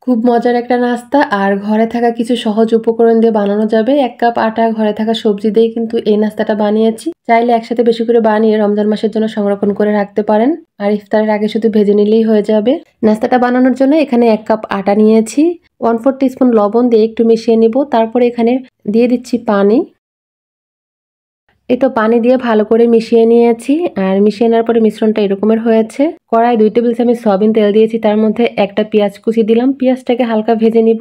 খুব মজার একটা নাস্তা আর ঘরে থাকা কিছু সহজ উপকরণ দিয়ে বানানো যাবে। ১ কাপ আটা, ঘরে থাকা সবজি দিয়ে কিন্তু এই নাস্তাটা বানিয়েছি। চাইলে একসাথে বেশি করে বানিয়ে রমজান মাসের জন্য সংরক্ষণ করে রাখতে পারেন। আর ইফতারের আগে শুধু ভেজে নিলেই হয়ে যাবে। নাস্তাটা বানানোর জন্য এখানে ১ কাপ আটা নিয়েছি। 1/4 টিস্পুন লবণ দিয়ে একটু মিশিয়ে নিব। তারপরে এখানে দিয়ে দিচ্ছি পানি। এই তো পানি দিয়ে ভালো করে মিশিয়ে নিয়েছি। আর মিশিয়ে নেওয়ার পরে মিশ্রণটা এরকমের হয়েছে। কড়াই 2 টেবিল চামচ সয়াবিন তেল দিয়েছি, তার মধ্যে একটা পেঁয়াজ কুচি দিলাম। পেঁয়াজটাকে হালকা ভেজে নিব।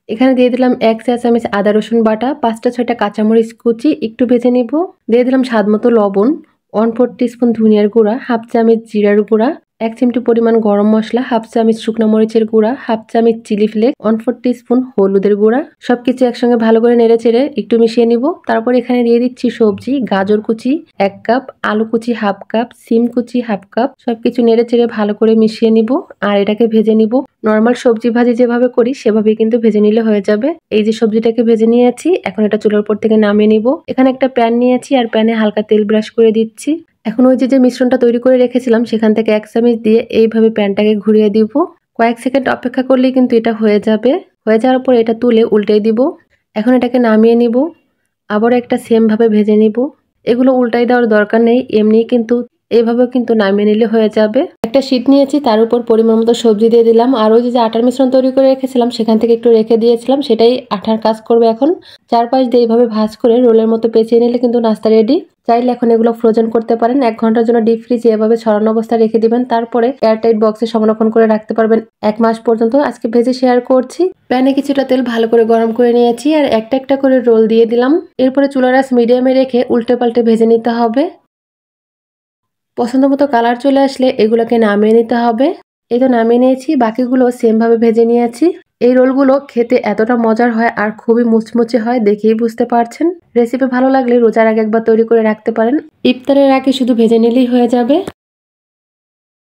এখানে দিয়ে দিলাম 1 চা চামচ আদা রসুন বাটা, 5টা 6টা কাঁচামরিচ কুচি একটু ভেজে নিব। দিয়ে দিলাম স্বাদমতো লবণ, 1/4 টিস্পুন ধনিয়ার গুঁড়া, 1/2 চামচ জিরার গুঁড়া, 1 চিমটি পরিমাণ গরম মশলা, 1/2 চামচ শুকনো মরিচের গুঁড়া, 1/2 চামচ চিলি ফ্লেক্স, 1/4 টিস্পুন হলুদের গুঁড়া। সবকিছু একসঙ্গে ভালো করে নেড়েচেড়ে একটু মিশিয়ে নিব। তারপর এখানে দিয়ে দিচ্ছি সবজি, গাজর কুচি 1 কাপ, আলু কুচি 1/2 কাপ, সিম কুচি 1/2 কাপ। সবকিছু নেড়েচেড়ে ভালো করে মিশিয়ে নিব আর এটাকে ভেজে নিব। নরমাল সবজি ভাজি যেভাবে করি সেভাবেই কিন্তু ভেজে নিলে হয়ে যাবে। এই যে সবজিটাকে ভেজে নিয়েছি, এখন এটা চুলার উপর থেকে নামিয়ে নিব। এখানে একটা প্যান নিয়েছি আর প্যানে হালকা তেল ব্রাশ করে দিচ্ছি। এখন ওই যে মিশ্রণটা তৈরি করে রেখেছিলাম সেখান থেকে 1 চামচ দিয়ে এইভাবে প্যানটাকে ঘুরিয়ে দিব। কয়েক সেকেন্ড অপেক্ষা করলেই কিন্তু এটা হয়ে যাবে। হয়ে যাওয়ার পর এটা তুলে উল্টে দিব। এখন এটাকে নামিয়ে নিব। আবার একটা সেম ভাবে ভেজে নিব। এগুলো উল্টাই দেওয়ার দরকার নেই, এমনিই কিন্তু এইভাবেও কিন্তু নামিয়ে নিলে হয়ে যাবে। একটা শীট নিয়েছি, তার উপর পরিমাণ মতো সবজি দিয়ে দিলাম। আর ওই যে আটার মিশ্রণ তৈরি করে রেখেছিলাম সেখান থেকে একটু রেখে দিয়েছিলাম, সেটাই আঠার কাজ করবে। এখন চারপাশ দিয়ে এইভাবে ভাঁজ করে রোলের মতো পেঁচিয়ে নিলে কিন্তু নাস্তা রেডি। চাইলে এখন এগুলো ফ্রোজেন করতে পারেন। 1 ঘন্টার জন্য ডিপ ফ্রিজে এভাবে ছড়ানো অবস্থায় রেখে দিবেন। তারপরে এয়ারটাইট বক্সে সংরক্ষণ করে রাখতে পারবেন 1 মাস পর্যন্ত। আজকে ভেজে শেয়ার করছি। প্যানে কিছুটা তেল ভালো করে গরম করে নিয়েছি আর একটা একটা করে রোল দিয়ে দিলাম। এরপরে চুলার আঁচ মিডিয়ামে রেখে উল্টে পাল্টে ভেজে নিতে হবে। পছন্দ মতো কালার চলে আসলে এগুলোকে নামিয়ে নিতে হবে। এই তো নামিয়ে নিয়েছি, বাকিগুলো সেম ভাবে ভেজে নিয়েছি। এই রোলগুলো খেতে এতটা মজার হয় আর খুবই মুচমুচে হয়, দেখেই বুঝতে পারছেন। রেসিপি ভালো লাগলে রোজার আগে একবার তৈরি করে রাখতে পারেন। ইফতারের আগে শুধু ভেজে নিলেই হয়ে যাবে।